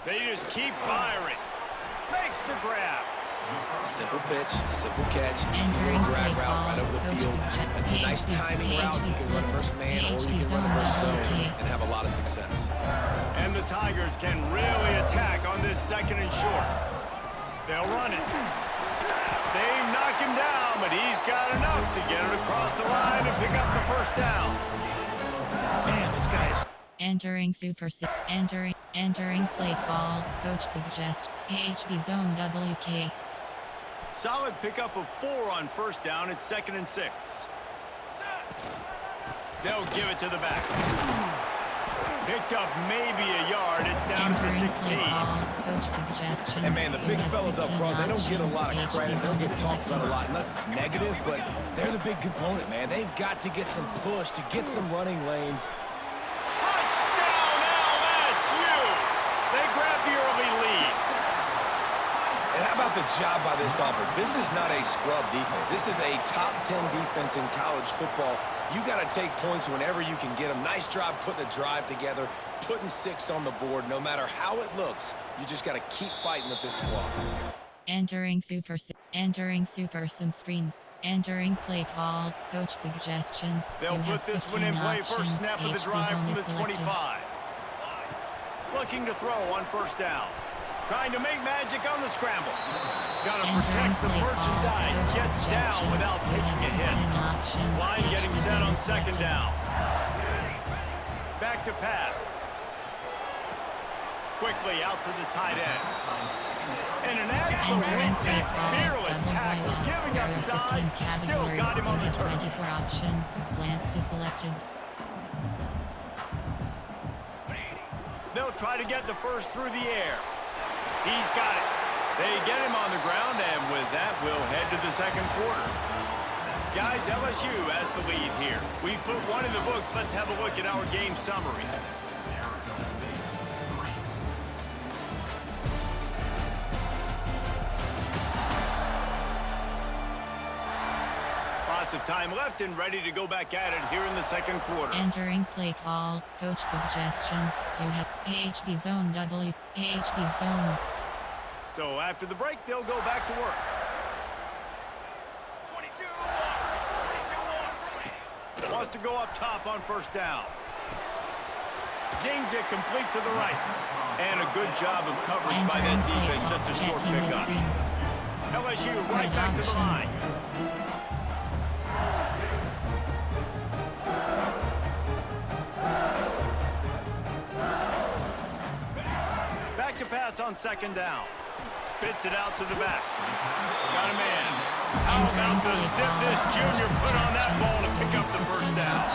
They just keep firing. Makes the grab. Simple pitch, simple catch, easy little drag route right over the field. It's a nice timing route. You can run it versus man or you can run it versus zone and have a lot of success. And the Tigers can really attack on this second and short. They'll run it. They knock him down, but he's got enough to get it across the line and pick up the first down. Man, this guy is... Entering play call, coach suggest, HB zone WK. Solid pickup of 4 on first down. It's 2nd and 6. They'll give it to the back. Picked up maybe a yard. It's down to the 16. And man, the big fellas up front, they don't get a lot of credit. They don't get talked about a lot unless it's negative, but they're the big component, man. They've got to get some push to get some running lanes. Touchdown LSU! They grab the early lead. And how about the job by this offense? This is not a scrub defense. This is a top 10 defense in college football. You got to take points whenever you can get them. Nice job putting the drive together, putting 6 on the board. No matter how it looks, you just got to keep fighting with this squad. Entering super sim screen. Entering play call, coach suggestions. They'll put this one in play first snap of the drive from the 25. Looking to throw on first down. Trying to make magic on the scramble. Got to protect the merchandise. Gets down without taking a hit. Line getting set on 2nd down. Back to pass. Quickly out to the tight end. And an absolutely fearless tackle. Giving up size. Still got him on the turf. 24 options. Slants is selected. They'll try to get the first through the air. He's got it. They get him on the ground, and with that, we'll head to the 2nd quarter. Guys, LSU has the lead here. We've put one in the books. Let's have a look at our game summary. Lots of time left and ready to go back at it here in the 2nd quarter. Entering play call, coach suggestions. You have HB zone HB zone. So after the break, they'll go back to work. 22-1. Wants to go up top on first down. Zings it complete to the right. And a good job of coverage by that defense. Just a short pickup. LSU right back to the line. Back to pass on 2nd down. Spits it out to the back. Got a man. How about the zip this junior put on that ball to pick up the first down?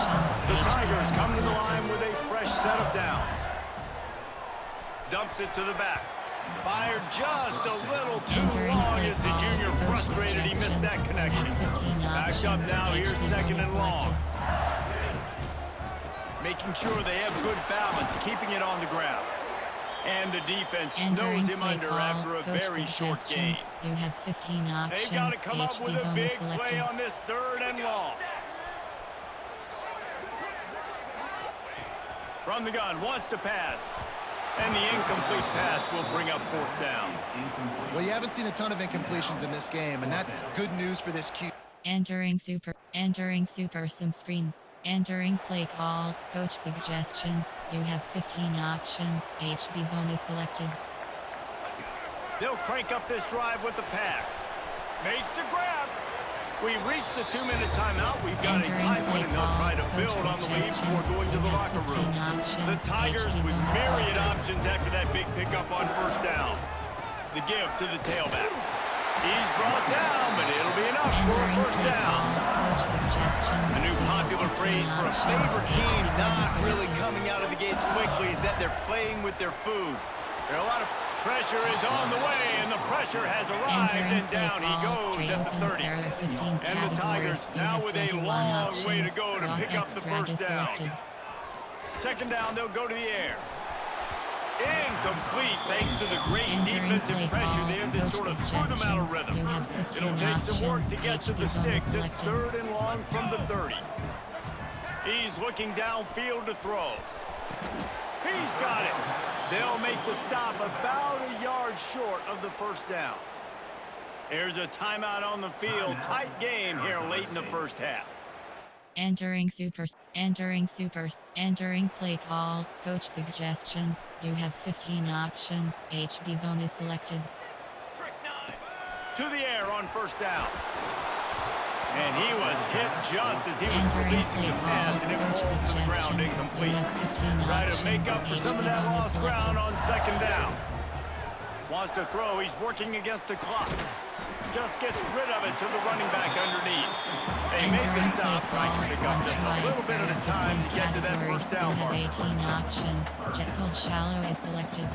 The Tigers come to the line with a fresh set of downs. Dumps it to the back. Fired just a little too long as the junior frustrated. He missed that connection. Backed up now. Here's 2nd and long. Making sure they have good balance, keeping it on the ground. And the defense snows him under after a very short game. You have 15 options. They've got to come up with a big play on this 3rd and long. From the gun, wants to pass. And the incomplete pass will bring up 4th down. Well, you haven't seen a ton of incompletions in this game, and that's good news for this Q. Entering super sim screen. Entering play call, coach suggestions. You have 15 options. HB zone is selected. They'll crank up this drive with the pass. Makes the grab. We've reached the 2-minute timeout. We've got a tight one, and they'll try to build on the lead before going to the locker room. The Tigers with myriad options after that big pickup on first down. The give to the tailback. He's brought down, but it'll be enough for a first down. A new popular phrase for a favorite team not really coming out of the gates quickly is that they're playing with their food. There are a lot of pressure is on the way, and the pressure has arrived, and down he goes at the 30. And the Tigers now with a long way to go to pick up the first down. 2nd down, they'll go to the air. Incomplete thanks to the great defensive pressure there that sort of threw them out of rhythm. It'll take some work to get to the sticks. It's 3rd and long from the 30. He's looking downfield to throw. He's got it. They'll make the stop about a yard short of the first down. There's a timeout on the field. Tight game here late in the first half. Entering play call, coach suggestions. You have 15 options. HB zone is selected. To the air on first down. And he was hit just as he was Entering releasing play the pass, and it call, coach falls to the ground suggestions. You incomplete. have 15 Try to options. make up for some of that HB zone is lost ground selected. on second down. Wants to throw. He's working against the clock. Just gets rid of it to the running back underneath. They make the Entering stop, play trying to call, pick up just a launch little bit at a time to get to that categories. first down You mark. have 18 options. Jet called shallow is selected.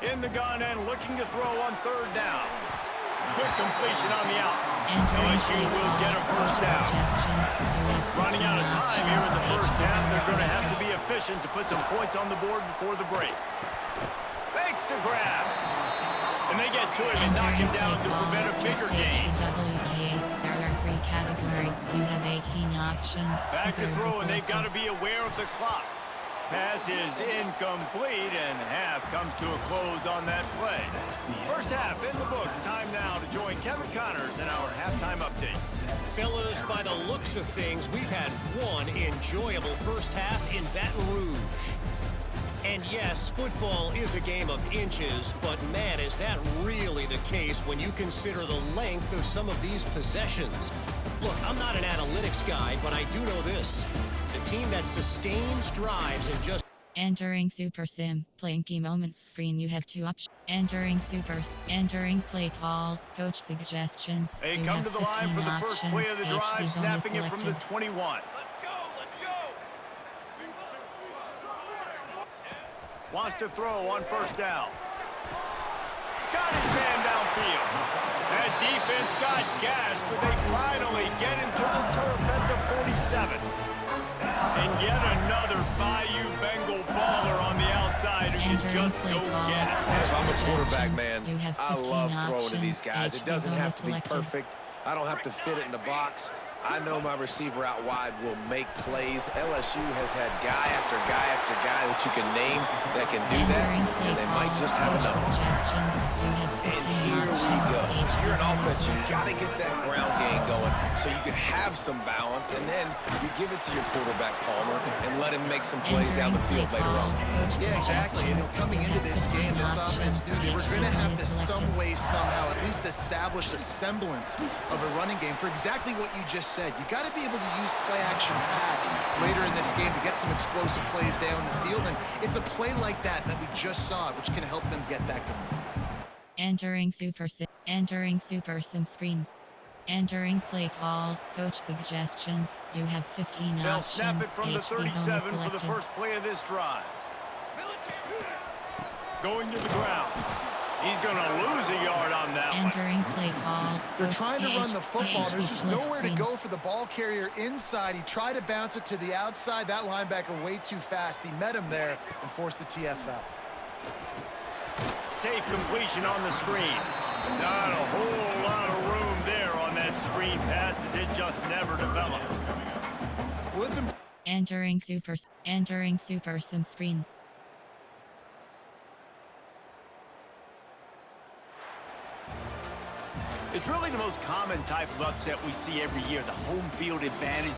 In the gun and looking to throw on third down. Quick completion on the out. Entering LSU play will call, get a first coach down. suggestions. You have Running out of 15 time here in the options. first HB half. zone They're is going to have selected. to be efficient to put some points on the board before the break. Makes the grab. And they get to him and knock him down to prevent a bigger gain. There are 3 categories. You have 18 options. Back to Scissors is throw, and they've got to selected. be aware of the clock. Pass is incomplete, and half comes to a close on that play. First half in the books. Time now to join Kevin Connors in our halftime update. Fellas, by the looks of things, we've had one enjoyable first half in Baton Rouge. And yes, football is a game of inches, but man, is that really the case when you consider the length of some of these possessions. Look, I'm not an analytics guy, but I do know this. The team that sustains drives and just Entering Super Sim, playing key moments screen. You have 2 options. Entering play call, coach suggestions. They You come have to the line 15 for the first play of the options. drive, HB zone is snapping it from the selected. 21. Wants to throw on first down. Got his man downfield. That defense got gassed, but they finally get him to the turf at the 47. And yet another Bayou Bengal baller on the outside who can Entering just play go call, get it. coach If I'm a quarterback, suggestions. man, You have I 15 love throwing to these options. guys. It HB doesn't zone have is to be selected. perfect. I don't have to fit it in the box. I know my receiver out wide will make plays. LSU has had guy after guy after guy that you can name that can do that, Entering play and they call, might just have coach enough. suggestions. You have And 15 here we options. go. If HB you're an zone is offense, you selected. got to get that ground game going so you can have some balance, and then you give it to your quarterback, Palmer, and let him make some plays down the field later on. Yeah, exactly. And coming into this game, this offense knew they were going to have to some way, somehow, at least establish a semblance of a running game for exactly what you just said. You got to be able to use play-action pass later in this game to get some explosive plays down the field. And it's a play like that we just saw, which can help them get that going. Entering Super Sim screen. Entering play call, coach suggestions. You have 15 They'll options. snap it from the HB zone is 37 for the selected. first play of this drive. Going to the ground. He's going to lose a yard on that one. Entering play call. They're coach trying to run the football. HB There's just select nowhere to screen. go for the ball carrier inside. He tried to bounce it to the outside. That linebacker way too fast. He met him there and forced the TFL. Safe completion on the screen. Not a whole lot of room there on that screen pass as it just never developed. Well, it's Entering Super Sim screen. It's really the most common type of upset we see every year, the home field advantage.